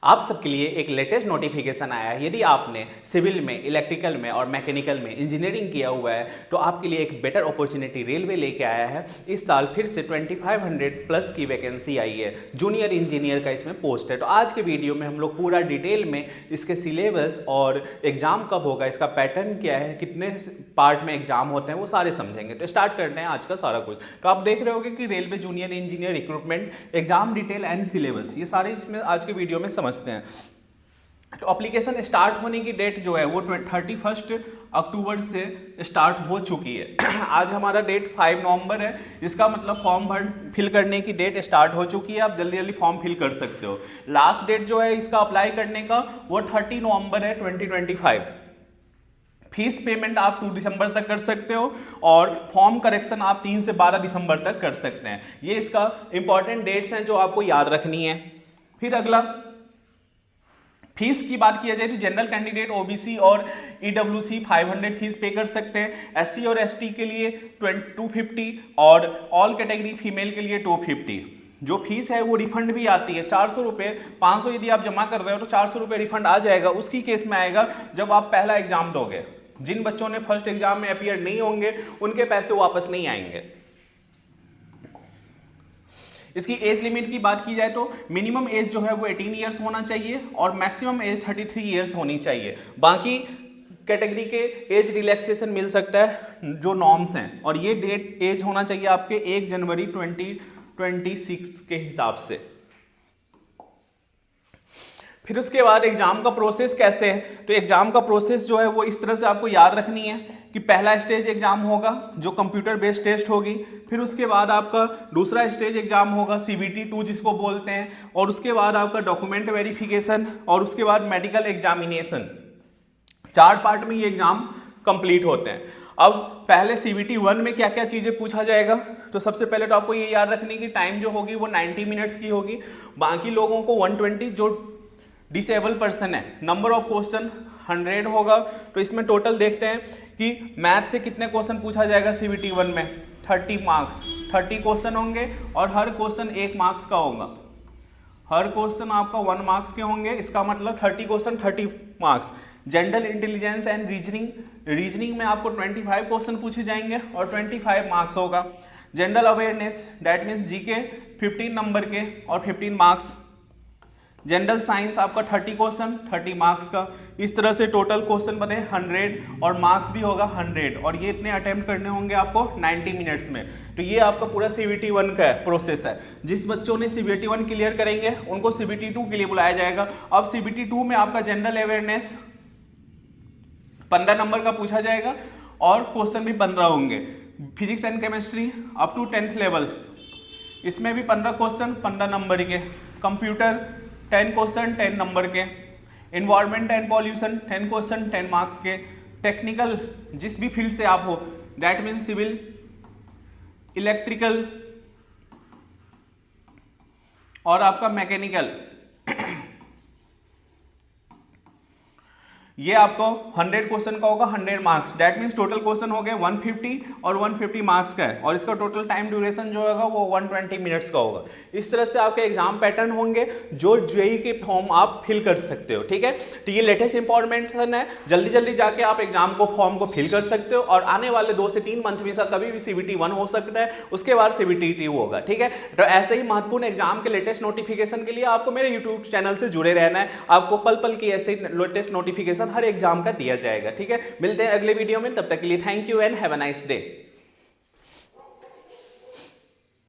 आप सबके लिए एक लेटेस्ट नोटिफिकेशन आया है। यदि आपने सिविल में, इलेक्ट्रिकल में और मैकेनिकल में इंजीनियरिंग किया हुआ है तो आपके लिए एक बेटर अपॉर्चुनिटी रेलवे लेके आया है। इस साल फिर से 2500 प्लस की वैकेंसी आई है। जूनियर इंजीनियर का इसमें पोस्ट है। तो आज के वीडियो में हम लोग पूरा डिटेल में इसके सिलेबस और एग्जाम कब होगा, इसका पैटर्न क्या है, कितने पार्ट में एग्जाम होते हैं, वो सारे समझेंगे। तो स्टार्ट करते हैं आज का सारा कुछ। तो आप देख रहे होगे कि railway junior engineer recruitment exam detail and syllabus, ये सारे इसमें आज के वीडियो में समझते हैं। तो एप्लीकेशन स्टार्ट होने की डेट जो है वो 31 अक्टूबर से स्टार्ट हो चुकी है। आज हमारा डेट 5 नवंबर है। इसका मतलब फॉर्म फिल करने की डेट स्टार्ट हो चुकी है। आप जल्दी जल्दी फॉर्म फिल कर सकते हो। लास्ट डेट जो है इसका अप्लाई करने का वो 30 नवंबर है 2025। फीस पेमेंट आप 2 दिसंबर तक कर सकते हो और फॉर्म करेक्शन आप 3 से 12 दिसंबर तक कर सकते हैं। ये इसका इंपॉर्टेंट डेट्स हैं जो आपको याद रखनी है। फिर अगला फीस की बात किया जाए तो जनरल कैंडिडेट ओबीसी और ईडब्ल्यूसी 500 फीस पे कर सकते हैं। एससी और एसटी के लिए 250 और ऑल कैटेगरी फीमेल के लिए 250। जो फीस है वो रिफंड भी आती है 400 रुपये। 500 यदि आप जमा कर रहे हो तो 400 रुपये रिफंड आ जाएगा। उसकी केस में आएगा जब आप पहला एग्जाम दोगे। जिन बच्चों ने फर्स्ट एग्जाम में अपीयर नहीं होंगे उनके पैसे वापस नहीं आएंगे। इसकी एज लिमिट की बात की जाए तो मिनिमम एज जो है वो 18 ईयर्स होना चाहिए और मैक्सिमम एज 33 ईयर्स होनी चाहिए। बाकी कैटेगरी के एज रिलैक्सेशन मिल सकता है जो नॉर्म्स हैं। और ये डेट एज होना चाहिए आपके 1 जनवरी 2026 के हिसाब से। फिर उसके बाद एग्जाम का प्रोसेस कैसे है, तो एग्जाम का प्रोसेस जो है वो इस तरह से आपको याद रखनी है कि पहला स्टेज एग्जाम होगा जो कंप्यूटर बेस्ड टेस्ट होगी। फिर उसके बाद आपका दूसरा स्टेज एग्जाम होगा CBT 2 जिसको बोलते हैं। और उसके बाद आपका डॉक्यूमेंट वेरिफिकेशन और उसके बाद मेडिकल एग्जामिनेशन। 4 पार्ट में ये एग्जाम कंप्लीट होते हैं। अब पहले CBT 1 में क्या क्या चीज़ें पूछा जाएगा, तो सबसे पहले तो आपको ये याद रखनी कि टाइम जो होगी वो 90 मिनट्स की होगी। बाकी लोगों को 120, जो डिसेबल पर्सन है, नंबर ऑफ क्वेश्चन 100 होगा। तो इसमें टोटल देखते हैं कि मैथ से कितने क्वेश्चन पूछा जाएगा CBT 1 में। 30 मार्क्स, 30 क्वेश्चन होंगे और हर क्वेश्चन 1 मार्क्स का होगा। हर क्वेश्चन आपका 1 मार्क्स के होंगे। इसका मतलब 30 question 30 marks. General intelligence and reasoning में आपको 25 क्वेश्चन पूछे जाएंगे और 25 मार्क्स होगा। General awareness that means GK 15 number के और 15 मार्क्स। जनरल साइंस आपका 30 क्वेश्चन 30 मार्क्स का। इस तरह से टोटल क्वेश्चन बने 100 और मार्क्स भी होगा 100। और ये इतने अटेम्प्ट करने होंगे आपको 90 मिनट्स में। तो ये आपका पूरा CBT 1 का प्रोसेस है। जिस बच्चों ने CBT 1 क्लियर करेंगे उनको CBT 2 के लिए बुलाया जाएगा। अब CBT 2 में आपका जनरल अवेयरनेस 15 नंबर का पूछा जाएगा और क्वेश्चन भी 15 होंगे। Physics and chemistry up to 10th level, इसमें भी 15 क्वेश्चन 15 नंबर के। कंप्यूटर 10 क्वेश्चन 10 नंबर के। Environment and pollution 10 question 10 marks के। टेक्निकल जिस भी फील्ड से आप हो, दैट मीन्स सिविल, इलेक्ट्रिकल और आपका मैकेनिकल, ये आपको 100 क्वेश्चन का होगा 100 marks. That means total question हो गए 150 और 150 मार्क्स का है। और इसका टोटल टाइम ड्यूरेशन जो होगा वो 120 मिनट्स का होगा। इस तरह से आपके एग्जाम पैटर्न होंगे जो जेईई के फॉर्म आप फिल कर सकते हो। ठीक है, तो ये लेटेस्ट इंफॉर्मेशन है। जल्दी जल्दी जाके आप एग्जाम को फॉर्म को फिल कर सकते हो और आने वाले 2 से 3 मंथ में कभी भी CBT 1 हो सकता है, उसके बाद CBT 2 होगा। ठीक है, तो ऐसे ही महत्वपूर्ण एग्जाम के लेटेस्ट नोटिफिकेशन के लिए आपको मेरे यूट्यूब चैनल से जुड़े रहना है। आपको पल पल की ऐसे लेटेस्ट नोटिफिकेशन हर एग्जाम का दिया जाएगा। ठीक है, मिलते हैं अगले वीडियो में। तब तक के लिए thank you and have a nice day.